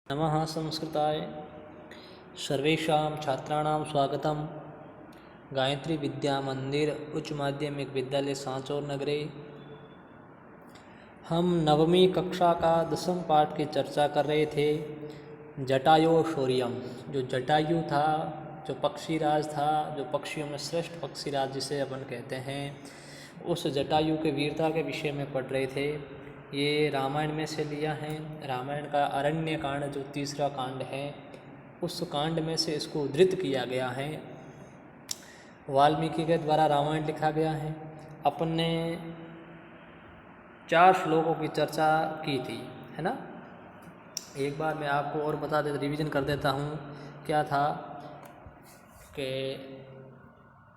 नमः संस्कृताय सर्वेषां छात्राणां स्वागतम्। गायत्री विद्या मंदिर उच्च माध्यमिक विद्यालय सांचौर नगरे हम नवमी कक्षा का 10वीं पाठ की चर्चा कर रहे थे। जटायु शौर्यम, जो जटायु था, जो पक्षीराज था, जो पक्षियों में श्रेष्ठ पक्षीराज जिसे अपन कहते हैं, उस जटायु के वीरता के विषय में पढ़ रहे थे। ये रामायण में से लिया है। रामायण का अरण्य कांड जो तीसरा कांड है, उस कांड में से इसको उद्धृत किया गया है। वाल्मीकि के द्वारा रामायण लिखा गया है। अपन ने 4 श्लोकों की चर्चा की थी, है ना। एक बार मैं आपको और बता देता, रिवीजन कर देता हूँ। क्या था कि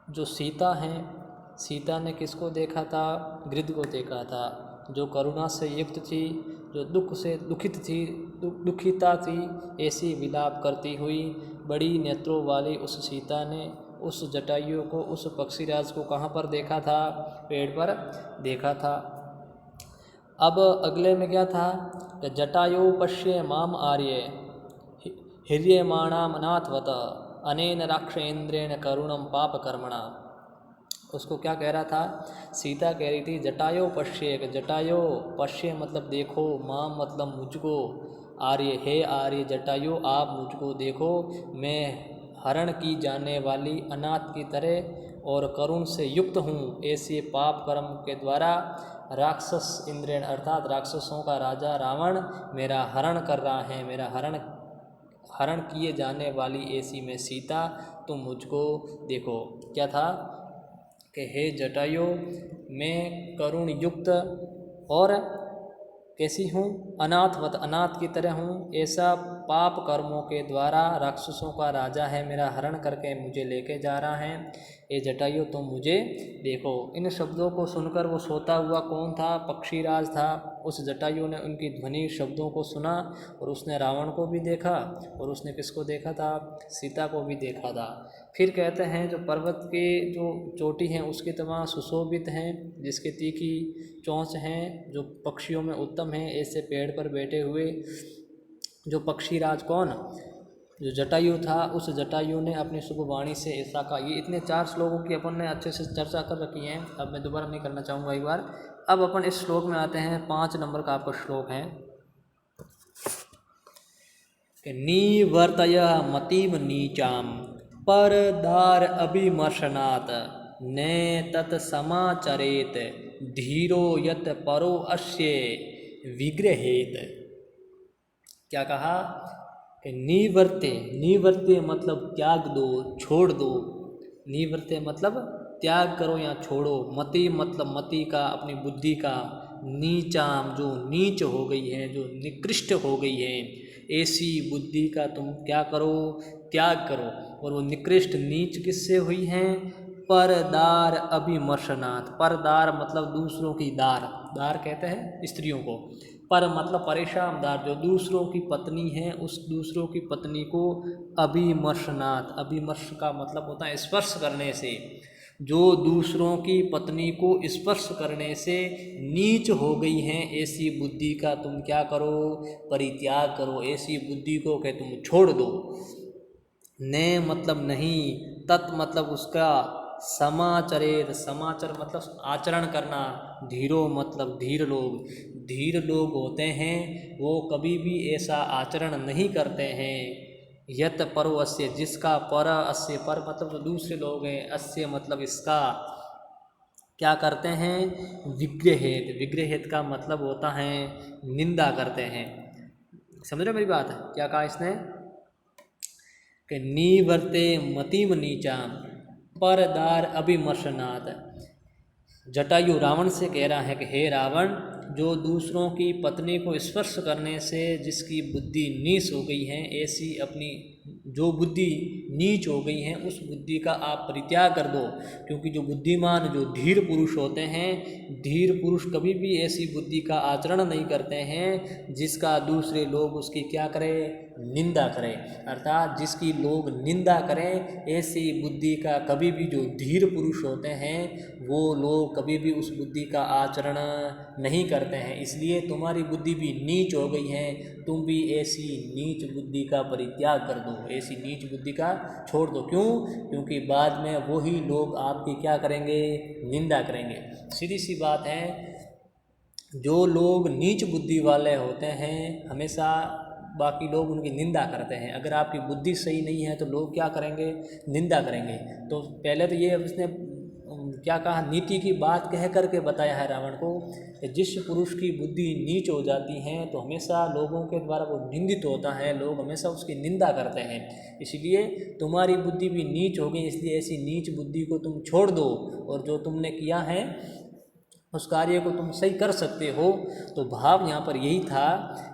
जो सीता हैं, सीता ने किसको देखा था? गृध को देखा था, जो करुणा से युक्त थी, जो दुख से दुखित थी, दुखिता थी, ऐसी विलाप करती हुई बड़ी नेत्रों वाली उस सीता ने उस जटायु को, उस पक्षीराज को कहाँ पर देखा था? पेड़ पर देखा था। अब अगले में क्या था? जटायु पश्ये माम आर्ये हिर्यमाणाम अनाथवत अनेन राक्षेन्द्रेण करुणम पाप कर्मणा। उसको क्या कह रहा था? सीता कह रही थी जटायु पश्ये, जटायु पश्ये मतलब देखो, माम मतलब मुझको, आर्य हे आर्य जटायु आप मुझको देखो, मैं हरण की जाने वाली अनाथ की तरह और करुण से युक्त हूँ। ऐसे पाप कर्म के द्वारा राक्षस इंद्रेण अर्थात राक्षसों का राजा रावण मेरा हरण कर रहा है, मेरा हरण किए जाने वाली ऐसी मैं सीता, तुम मुझको देखो। क्या था कि हे जटायु, मैं करुण युक्त और कैसी हूँ? अनाथवत, अनाथ की तरह हूँ। ऐसा पाप कर्मों के द्वारा राक्षसों का राजा है, मेरा हरण करके मुझे लेके जा रहा है। ये जटायु तुम मुझे देखो। इन शब्दों को सुनकर वो सोता हुआ कौन था? पक्षीराज था। उस जटायु ने उनकी ध्वनि शब्दों को सुना और उसने रावण को भी देखा और उसने किसको देखा था? सीता को भी देखा था। फिर कहते हैं जो पर्वत के जो चोटी हैं उसके तमाम सुशोभित हैं, जिसके तीखी चोंच हैं, जो पक्षियों में उत्तम हैं, ऐसे पेड़ पर बैठे हुए जो पक्षीराज कौन? जो जटायु था, उस जटायु ने अपनी शुभ वाणी से ऐसा कहा। ये इतने 4 श्लोकों की अपन ने अच्छे से चर्चा कर रखी है, अब मैं दोबारा नहीं करना चाहूँगा एक बार। अब अपन इस श्लोक में आते हैं। 5 नंबर का आपका श्लोक है कि निवर्तय मतिम नीचाम परदार अभिमर्शनात् न तत्समाचरेत धीरो यत परो अस्य विग्रहेत। क्या कहा कि निवर्ते, निवर्ते मतलब त्याग दो, छोड़ दो। निवर्ते मतलब त्याग करो या छोड़ो। मति मतलब मति का, अपनी बुद्धि का। नीचाम जो नीच हो गई है, जो निकृष्ट हो गई है, ऐसी बुद्धि का तुम क्या करो? त्याग करो। और वो निकृष्ट नीच किससे हुई हैं? परदार अभिमर्शनात्। परदार मतलब दूसरों की दार, दार कहते हैं स्त्रियों को। पर मतलब परेशान दार, जो दूसरों की पत्नी है, उस दूसरों की पत्नी को अभिमर्शनात्, अभिमर्श का मतलब होता है स्पर्श करने से। जो दूसरों की पत्नी को स्पर्श करने से नीच हो गई हैं, ऐसी बुद्धि का तुम क्या करो? परित्याग करो। ऐसी बुद्धि को कि तुम छोड़ दो। ने मतलब नहीं, तत् मतलब उसका, समाचरेत, समाचर मतलब आचरण करना, धीरो मतलब धीर लोग। धीर लोग होते हैं वो कभी भी ऐसा आचरण नहीं करते हैं। यत परो अस्य, जिसका पर, अस्य पर मतलब जो दूसरे लोग हैं, अस्य मतलब इसका क्या करते हैं? विग्रहेत। विग्रहेत का मतलब होता है निंदा करते हैं। समझ रहे मेरी बात? क्या कहा इसने कि निवर्ते मतिम नीचाम परदार अभिमर्शनात्। जटायु रावण से कह रहा है कि हे रावण, जो दूसरों की पत्नी को स्पर्श करने से जिसकी बुद्धि नीच हो गई है, ऐसी अपनी जो बुद्धि नीच हो गई है, उस बुद्धि का आप परित्याग कर दो। क्योंकि जो बुद्धिमान, जो धीर पुरुष होते हैं, धीर पुरुष कभी भी ऐसी बुद्धि का आचरण नहीं करते हैं जिसका दूसरे लोग उसकी क्या करें? निंदा करें। अर्थात जिसकी लोग निंदा करें, ऐसी बुद्धि का कभी भी जो धीर पुरुष होते हैं वो लोग कभी भी उस बुद्धि का आचरण नहीं करते हैं। इसलिए तुम्हारी बुद्धि भी नीच हो गई है, तुम भी ऐसी नीच बुद्धि का परित्याग कर दो, ऐसी नीच बुद्धि का छोड़ दो। क्यों? क्योंकि बाद में वही लोग आपकी क्या करेंगे? निंदा करेंगे। सीधी सी बात है, जो लोग नीच बुद्धि वाले होते हैं हमेशा बाकी लोग उनकी निंदा करते हैं। अगर आपकी बुद्धि सही नहीं है तो लोग क्या करेंगे? निंदा करेंगे। तो पहले तो ये उसने क्या कहा, नीति की बात कह करके बताया है रावण को कि जिस पुरुष की बुद्धि नीच हो जाती है तो हमेशा लोगों के द्वारा वो निंदित होता है, लोग हमेशा उसकी निंदा करते हैं। इसलिए तुम्हारी बुद्धि भी नीच हो गई, इसलिए ऐसी नीच बुद्धि को तुम छोड़ दो और जो तुमने किया है उस कार्य को तुम सही कर सकते हो। तो भाव यहाँ पर यही था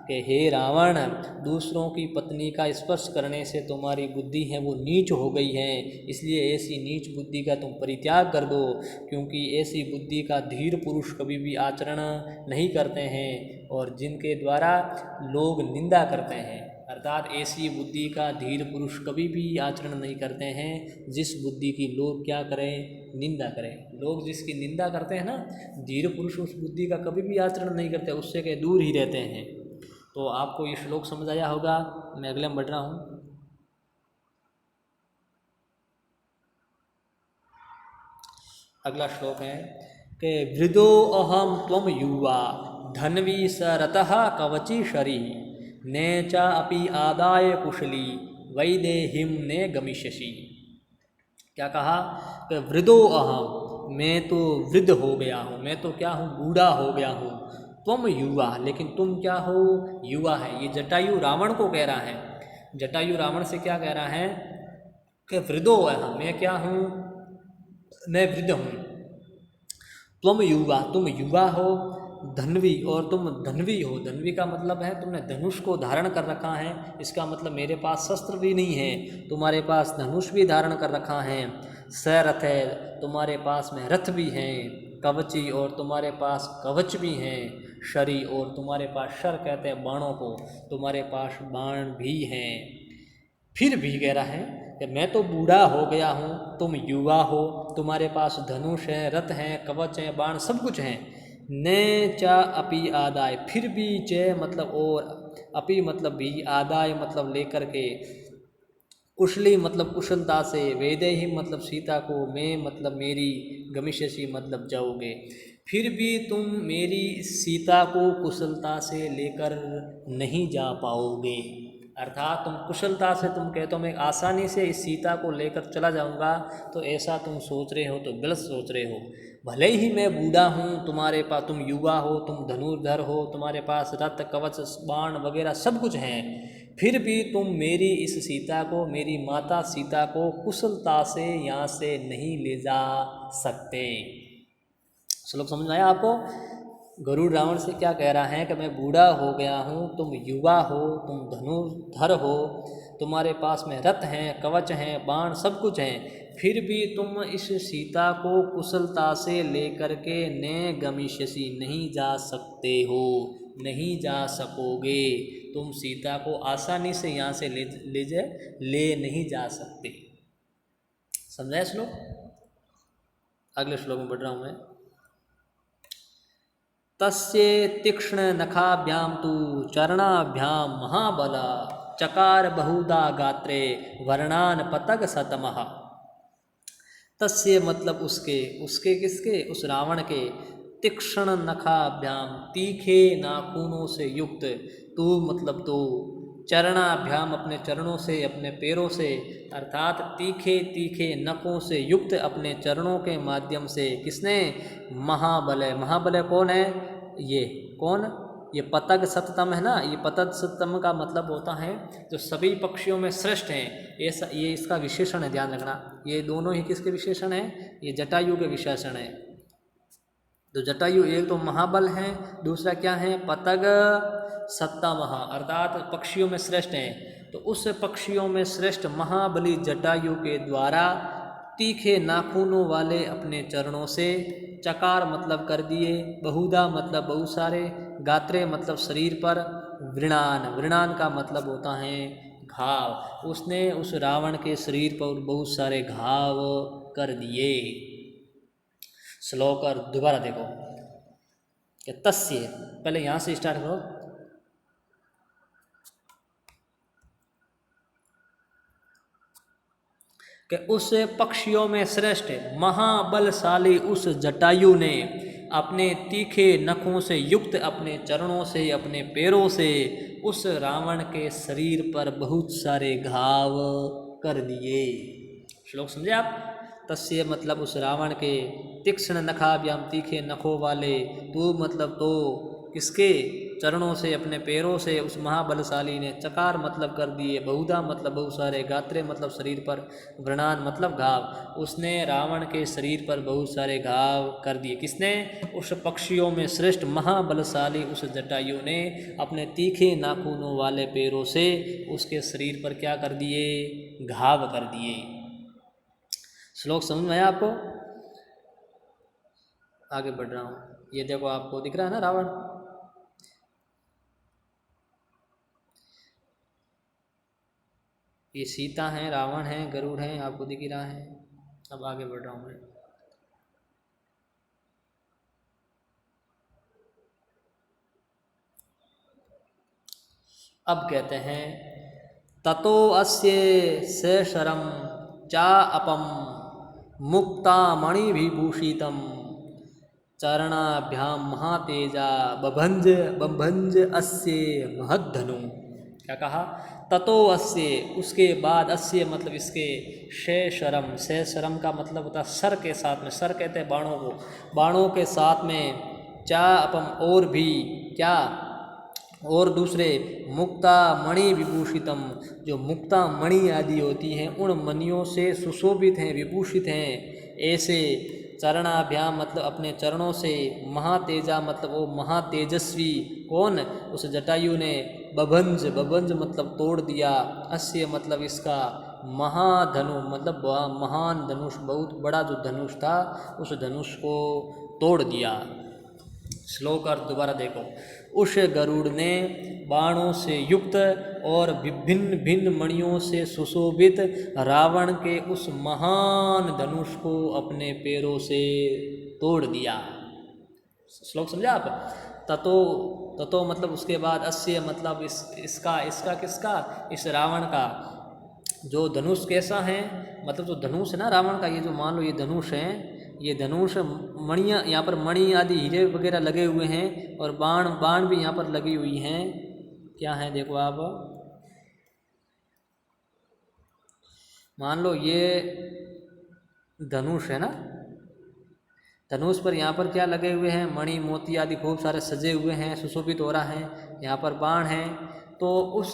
कि हे रावण, दूसरों की पत्नी का स्पर्श करने से तुम्हारी बुद्धि है वो नीच हो गई है, इसलिए ऐसी नीच बुद्धि का तुम परित्याग कर दो। क्योंकि ऐसी बुद्धि का धीर पुरुष कभी भी आचरण नहीं करते हैं और जिनके द्वारा लोग निंदा करते हैं, अर्थात ऐसी बुद्धि का धीर पुरुष कभी भी आचरण नहीं करते हैं जिस बुद्धि की लोग क्या करें? निंदा करें। लोग जिसकी निंदा करते हैं ना, धीर पुरुष उस बुद्धि का कभी भी आचरण नहीं करते, उससे के दूर ही रहते हैं। तो आपको ये श्लोक समझ आया होगा। मैं अगले में बढ़ रहा हूँ। अगला श्लोक है कि वृदो अहम त्वम युवा धन्वी स रतः कवची शरी ने चा अपि आदाय कुशली वैदेहिम ने गमिष्यसि। क्या कहा कि वृदो अहम, मैं तो वृद्ध हो गया हूँ, मैं तो क्या हूँ? बूढ़ा हो गया हूँ। तुम युवा, लेकिन तुम क्या हो? युवा है। ये जटायु रावण को कह रहा है। जटायु रावण से क्या कह रहा है कि वृद्धो अहम, मैं क्या हूँ? मैं वृद्ध हूँ। तुम युवा, तुम युवा हो, धन्वी, और तुम धन्वी हो। धन्वी का मतलब है तुमने धनुष को धारण कर रखा है, इसका मतलब मेरे पास शस्त्र भी नहीं है, तुम्हारे पास धनुष भी धारण कर रखा है। सरथ है, तुम्हारे पास में रथ भी है। कवची, और तुम्हारे पास कवच भी हैं। शरी, और तुम्हारे पास शर कहते हैं बाणों को, तुम्हारे पास बाण भी हैं। फिर भी कह रहा है कि मैं तो बूढ़ा हो गया हूँ, तुम युवा हो, तुम्हारे पास धनुष है, रथ हैं, कवच हैं, बाण सब कुछ हैं। न चा अपि आदाय, फिर भी च मतलब और, अपि मतलब भी, आदाय मतलब लेकर के, कुशली मतलब कुशलता से, वेदे ही मतलब सीता को, मैं मतलब मेरी, गमिष्यसि मतलब जाओगे। फिर भी तुम मेरी सीता को कुशलता से लेकर नहीं जा पाओगे। अर्थात तुम कुशलता से, तुम कहते हो मैं आसानी से इस सीता को लेकर चला जाऊंगा, तो ऐसा तुम सोच रहे हो तो गलत सोच रहे हो। भले ही मैं बूढ़ा हूँ, तुम्हारे पास, तुम युवा हो, तुम धनुर्धर हो, तुम्हारे पास रथ कवच बाण वगैरह सब कुछ हैं, फिर भी तुम मेरी इस सीता को, मेरी माता सीता को कुशलता से यहाँ से नहीं ले जा सकते। श्लोक समझ में आया आपको? गरुड़ रावण से क्या कह रहा है कि मैं बूढ़ा हो गया हूँ, तुम युवा हो, तुम धनुर्धर हो, तुम्हारे पास में रथ हैं, कवच हैं, बाण सब कुछ हैं, फिर भी तुम इस सीता को कुशलता से लेकर के ने गमिष्यसि नहीं जा सकते हो, नहीं जा सकोगे। तुम सीता को आसानी से यहाँ से ले नहीं जा सकते। समझाया श्लोक? अगले श्लोक में बढ़ रहा हूँ मैं। तस्य तीक्ष्ण नखाभ्याम तु चरणाभ्याम महाबला चकार बहुधा गात्रे वर्णान पतग सतमः। तस्य मतलब उसके, उसके किसके? उस रावण के, तीक्ष्ण नखाभ्याम तीखे नाखूनों से युक्त, तू मतलब तो, चरणाभ्याम अपने चरणों से, अपने पैरों से, अर्थात तीखे तीखे नखों से युक्त अपने चरणों के माध्यम से, किसने? महाबलय। महाबलय कौन है? ये कौन? ये पतग सततम है ना, ये पतग सततम का मतलब होता है जो सभी पक्षियों में श्रेष्ठ हैं, ऐसा ये इसका विशेषण है, ध्यान रखना। ये दोनों ही किसके विशेषण हैं? ये जटायु के विशेषण है। तो जटायु एक तो महाबल है, दूसरा क्या है? पतग सत्तामह, अर्थात पक्षियों में श्रेष्ठ हैं। तो उस पक्षियों में श्रेष्ठ महाबली जटायु के द्वारा तीखे नाखूनों वाले अपने चरणों से, चकार मतलब कर दिए, बहुधा मतलब बहुत सारे, गात्रे मतलब शरीर पर, वृणान, वृणान का मतलब होता है घाव, उसने उस रावण के शरीर पर बहुत सारे घाव कर दिए। श्लोक और दोबारा देखो कि तस्य, पहले यहाँ से स्टार्ट करो। कि उस पक्षियों में श्रेष्ठ महाबलशाली उस जटायु ने अपने तीखे नखों से युक्त अपने चरणों से अपने पैरों से उस रावण के शरीर पर बहुत सारे घाव कर दिए। श्लोक समझे आप? तस्य मतलब उस रावण के तीक्ष्ण नखाभ्याम तीखे नखों वाले तो मतलब तो किसके चरणों से अपने पैरों से उस महाबलशाली ने चकार मतलब कर दिए, बहुधा मतलब बहुत सारे, गात्रे मतलब शरीर पर, व्रणान मतलब घाव, उसने रावण के शरीर पर बहुत सारे घाव कर दिए। किसने? उस पक्षियों में श्रेष्ठ महाबलशाली उस जटायु ने अपने तीखे नाखूनों वाले पैरों से उसके शरीर पर क्या कर दिए? घाव कर दिए। श्लोक समझ में आया आपको? आगे बढ़ रहा हूँ। ये देखो आपको दिख रहा है ना रावण, ये सीता है, रावण है, गरुड़ है, आपको दिख ही रहा है। अब आगे बढ़ रहा हूँ मैं। अब कहते हैं ततो अस्य शेषरम चा अपम मुक्ता मणिविभूषितम चरणाभ्याम महातेजा बभंज बभंज अस्य महद्धनु। क्या कहा? ततो अस्य, उसके बाद, अस्य मतलब इसके, शेषरम, शेषरम का मतलब होता है सर के साथ में, सर कहते हैं बाणों को, बाणों के साथ में, चा अपम और भी, क्या? और दूसरे, मुक्ता मणि विभूषितम, जो मुक्ता मणि आदि होती हैं उन मणियों से सुशोभित हैं, विभूषित हैं, ऐसे चरणाभ्याम मतलब अपने चरणों से, महातेजा मतलब वो महातेजस्वी, कौन? उस जटायु ने, बभंज, बभंज मतलब तोड़ दिया, अस्य मतलब इसका, महाधनु मतलब महान धनुष, बहुत बड़ा जो धनुष था उस धनुष को तोड़ दिया। श्लोक अर्थ दोबारा देखो। उस गरुड़ ने बाणों से युक्त और विभिन्न भिन्न मणियों से सुशोभित रावण के उस महान धनुष को अपने पैरों से तोड़ दिया। श्लोक समझा आप? ततो, ततो मतलब उसके बाद, अस्य मतलब इसका किसका? इस रावण का। जो धनुष कैसा है? मतलब जो धनुष है ना रावण का, ये जो मान लो ये धनुष है, ये धनुष मणियाँ, यहाँ पर मणि आदि हीरे वगैरह लगे हुए हैं और बाण भी यहाँ पर लगी हुई हैं। क्या है देखो आप, मान लो ये धनुष है ना, धनुष पर यहाँ पर क्या लगे हुए हैं? मणि मोती आदि खूब सारे सजे हुए हैं, सुशोभित हो रहा है, यहाँ पर बाण है। तो उस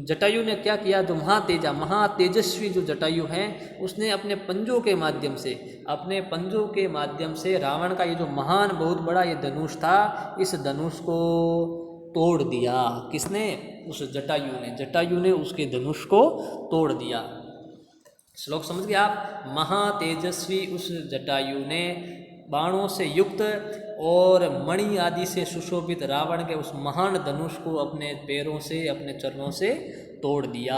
जटायु ने क्या किया? जो महातेजस्वी जो जटायु है, उसने अपने पंजों के माध्यम से रावण का ये जो महान बहुत बड़ा ये धनुष था, इस धनुष को तोड़ दिया। किसने? उस जटायु ने उसके धनुष को तोड़ दिया। श्लोक समझ गए आप? महातेजस्वी उस जटायु ने बाणों से युक्त और मणि आदि से सुशोभित रावण के उस महान धनुष को अपने पैरों से, अपने चरणों से तोड़ दिया।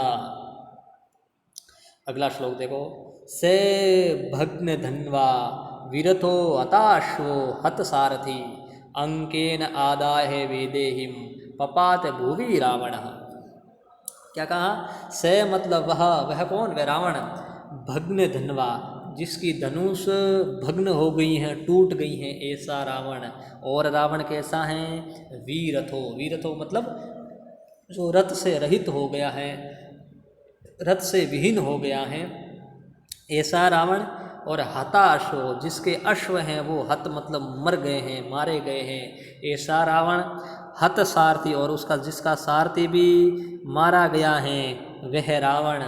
अगला श्लोक देखो। से भग्न धन्वा विरथो हताश्वो हत सारथी अंकेन आदाय वेदेहिम पपात भुवि रावण। क्या कहा? से मतलब वह कौन? वह रावण। भग्न धन्वा, जिसकी धनुष भग्न हो गई हैं, टूट गई हैं, ऐसा रावण। और रावण कैसा है? वीरथो मतलब जो रथ से रहित हो गया है, रथ से विहीन हो गया है, ऐसा रावण। और हताशो, जिसके अश्व हैं वो हत मतलब मर गए हैं, मारे गए हैं, ऐसा रावण। हत सारथी, और उसका जिसका सारथी भी मारा गया है, वह रावण।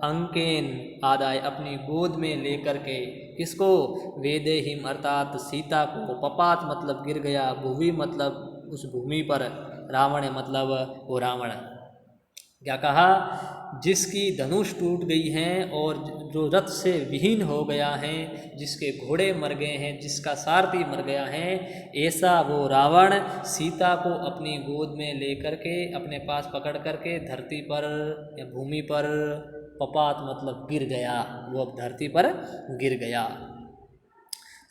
अंकेन आदाय, अपनी गोद में लेकर के, किसको? वेदेहिम अर्थात सीता को, पपात मतलब गिर गया, भूमि मतलब उस भूमि पर, रावण मतलब वो रावण। क्या कहा? जिसकी धनुष टूट गई है और जो रथ से विहीन हो गया है, जिसके घोड़े मर गए हैं, जिसका सारथी मर गया है, ऐसा वो रावण सीता को अपनी गोद में लेकर के अपने पास पकड़ करके धरती पर या भूमि पर, पपात मतलब गिर गया, वो अब धरती पर गिर गया।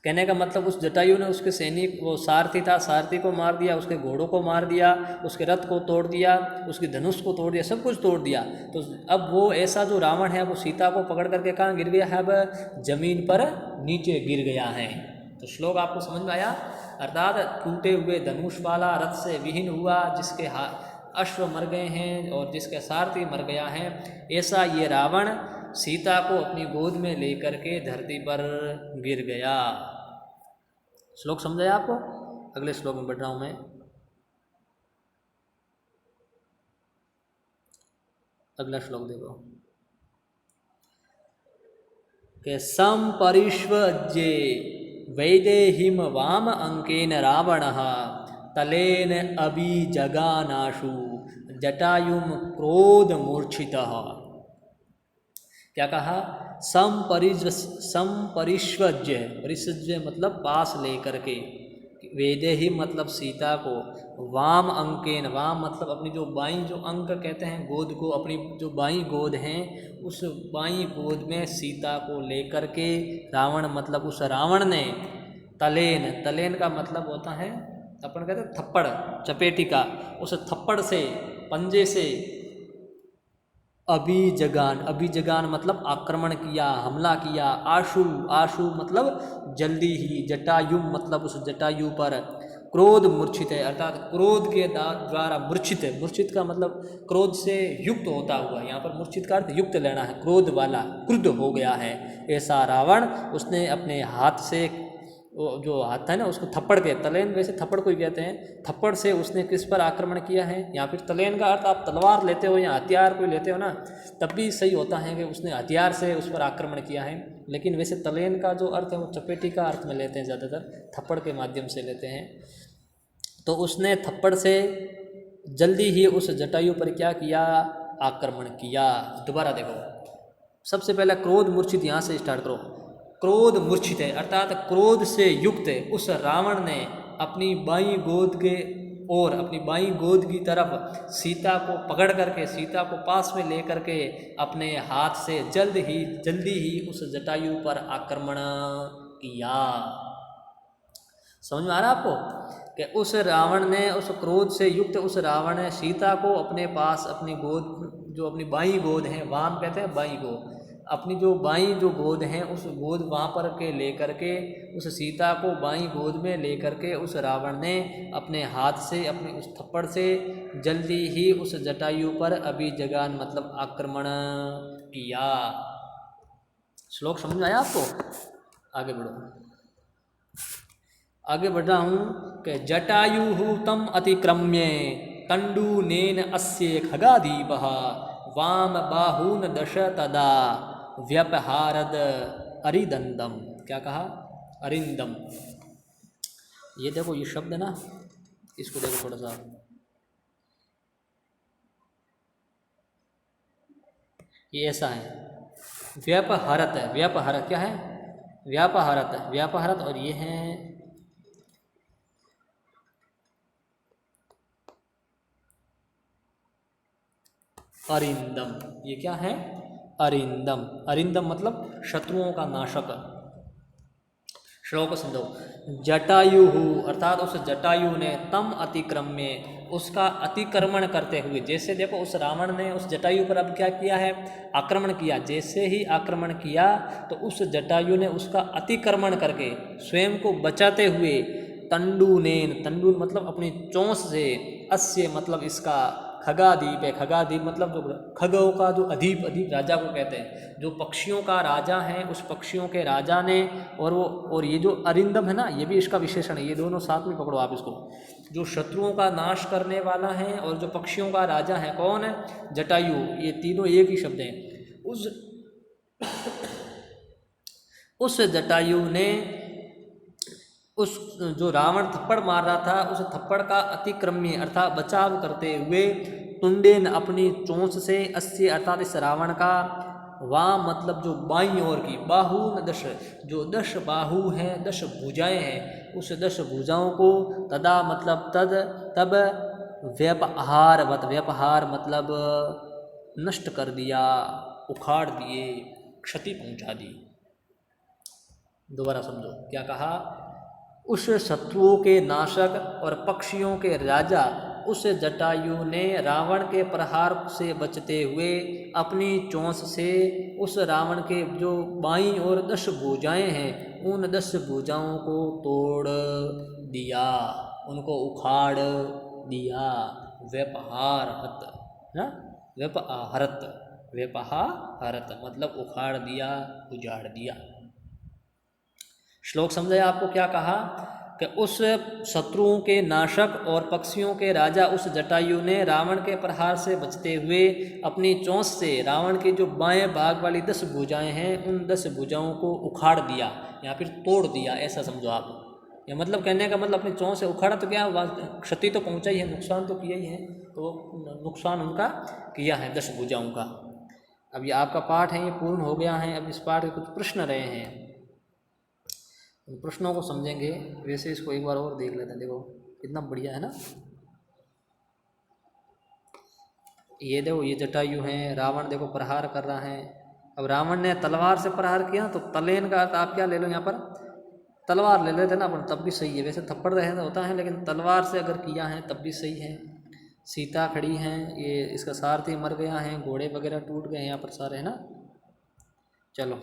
कहने का मतलब उस जटायु ने उसके सैनिक, वो सारथी था, सारथी को मार दिया, उसके घोड़ों को मार दिया, उसके रथ को तोड़ दिया, उसकी धनुष को तोड़ दिया, सब कुछ तोड़ दिया। तो अब वो ऐसा जो रावण है वो सीता को पकड़ करके कहाँ गिर गया है? अब जमीन पर नीचे गिर गया है। तो श्लोक आपको समझ में आया? अर्थात टूटे हुए धनुष वाला, रथ से विहीन हुआ, जिसके अश्व मर गए हैं और जिसका सारथी मर गया है, ऐसा ये रावण सीता को अपनी गोद में लेकर के धरती पर गिर गया। श्लोक समझाया आपको? अगले श्लोक में बढ़ रहा हूं मैं। अगला श्लोक देखो कि संपरिष्वज्ये वैदेहिम वाम अंकेन रावणः तलेन अभिजगानाशु जटायुम क्रोध मूर्छितः। क्या कहा? संपरिष्वज्य, परिष्वज्य मतलब पास लेकर के, वेदेहि मतलब सीता को, वाम अंकेन, वाम मतलब अपनी जो बाईं, जो अंक कहते हैं गोद को, अपनी जो बाईं गोद हैं उस बाईं गोद में सीता को लेकर के रावण, मतलब उस रावण ने तलेन, तलेन का मतलब होता है अपन कहते हैं थप्पड़, चपेटी का, उस थप्पड़ से, पंजे से अभिजगान, अभिजगान मतलब आक्रमण किया, हमला किया, आशु, आशु मतलब जल्दी ही, जटायुम मतलब उस जटायु पर, क्रोध मूर्छित है अर्थात क्रोध के द्वारा मूर्छित है। मूर्छित का मतलब क्रोध से युक्त होता हुआ, यहाँ पर मूर्छित का अर्थ युक्त लेना है, क्रोध वाला, क्रुद्ध हो गया है ऐसा रावण, उसने अपने हाथ से, वो जो हाथ है ना उसको थप्पड़ के, तलेन वैसे थप्पड़ को ही कहते हैं, थप्पड़ से उसने किस पर आक्रमण किया है? या फिर तलेन का अर्थ आप तलवार लेते हो या हथियार कोई लेते हो ना, तब भी सही होता है कि उसने हथियार से उस पर आक्रमण किया है, लेकिन वैसे तलेन का जो अर्थ है वो चपेटी का अर्थ में लेते हैं, ज़्यादातर थप्पड़ के माध्यम से लेते हैं। तो उसने थप्पड़ से जल्दी ही उस जटायु पर क्या किया? आक्रमण किया। दोबारा देखो, सबसे पहले क्रोध मूर्छित, यहाँ से स्टार्ट करो। क्रोध मूर्छित है अर्थात क्रोध से युक्त उस रावण ने अपनी बाईं गोद के और अपनी बाईं गोद की तरफ सीता को पकड़ करके, सीता को पास में लेकर के अपने हाथ से जल्दी ही उस जटायु पर आक्रमण किया। समझ में आ रहा आपको कि उस रावण ने, उस क्रोध से युक्त उस रावण ने सीता को अपने पास, अपनी गोद, जो अपनी बाईं गोद है, वाम कहते हैं बाईं गोद, अपनी जो बाईं जो गोद है उस गोद वहाँ पर के लेकर के, उस सीता को बाईं गोद में लेकर के उस रावण ने अपने हाथ से, अपने उस थप्पड़ से जल्दी ही उस जटायु पर अभिजगान मतलब आक्रमण किया। श्लोक समझ में आया आपको? आगे बढ़ो, आगे बढ़ रहा हूँ कि जटायु तम अतिक्रम्य तंडुनेन अस्य खगादीपः वाम बाहून दश तदा व्यपहारद अरिदंदम। क्या कहा? अरिंदम। ये देखो, ये शब्द ना, इसको देखो थोड़ा सा, ये ऐसा है, व्यपहरत है, व्यपहरत क्या है? व्यापहरत, व्यापहरत, और ये है अरिंदम। ये क्या है? अरिंदम। अरिंदम मतलब शत्रुओं का नाशक। श्लोक को समझो। जटायु अर्थात उस जटायु ने तम अतिक्रम्य, उसका अतिक्रमण करते हुए, जैसे देखो उस रावण ने उस जटायु पर अब क्या किया है? आक्रमण किया। जैसे ही आक्रमण किया तो उस जटायु ने उसका अतिक्रमण करके स्वयं को बचाते हुए तंडुनेन, तंडुन मतलब अपनी चोंच से, अस्य मतलब इसका, खगादीप है, खगादीप मतलब जो खगों का जो अधीप, अधीप राजा को कहते हैं, जो पक्षियों का राजा है, उस पक्षियों के राजा ने, और वो, और ये जो अरिंदम है ना, ये भी इसका विशेषण है। ये दोनों साथ में पकड़ो आप इसको, जो शत्रुओं का नाश करने वाला है और जो पक्षियों का राजा है, कौन है? जटायु। ये तीनों एक ही शब्द हैं। उस जटायु ने उस जो रावण थप्पड़ मार रहा था, उस थप्पड़ का अतिक्रम्य अर्थात बचाव करते हुए, तुंडेन अपनी चोंच से, अस्य अर्थात इस रावण का, वाम मतलब जो बाईं ओर की, बाहु दश, जो 10 बाहु हैं, 10 भुजाएं हैं, उस 10 भुजाओं को, तदा मतलब तब व्यपहारवत, व्यपहार मतलब नष्ट कर दिया, उखाड़ दिए, क्षति पहुंचा दी। दोबारा समझो क्या कहा। उस शत्रुओं के नाशक और पक्षियों के राजा उस जटायु ने रावण के प्रहार से बचते हुए अपनी चोंच से उस रावण के जो बाईं ओर 10 भुजाएं हैं उन 10 भुजाओं को तोड़ दिया, उनको उखाड़ दिया। व्यपहारहत ना, व्यपहारत, व्यपहारत मतलब उखाड़ दिया, उजाड़ दिया। श्लोक समझाया आपको क्या कहा कि उस शत्रुओं के नाशक और पक्षियों के राजा उस जटायु ने रावण के प्रहार से बचते हुए अपनी चोंच से रावण के जो बाएं भाग वाली 10 भुजाएं हैं उन 10 भुजाओं को उखाड़ दिया या फिर तोड़ दिया, ऐसा समझो आप। या मतलब कहने का मतलब अपनी चोंच से उखाड़ा तो क्या, क्षति तो पहुंचा ही है, नुकसान तो किया ही है, तो नुकसान उनका किया है 10 भुजाओं का। अब ये आपका पाठ है, ये पूर्ण हो गया है। अब इस पाठ के कुछ प्रश्न रहे हैं, उन प्रश्नों को समझेंगे। वैसे इसको एक बार और देख लेते हैं, देखो कितना बढ़िया है ना। ये देखो ये जटायु हैं, रावण देखो प्रहार कर रहा है। अब रावण ने तलवार से प्रहार किया तो तलेन का अर्थ आप क्या ले लो, यहाँ पर तलवार ले लेते ना अपन, तब भी सही है। वैसे थप्पड़ रहे तो होता है, लेकिन तलवार से अगर किया है तब भी सही है। सीता खड़ी हैं, ये इसका सारथी मर गया है, घोड़े वगैरह टूट गए हैं यहाँ पर सारे, है ना। चलो।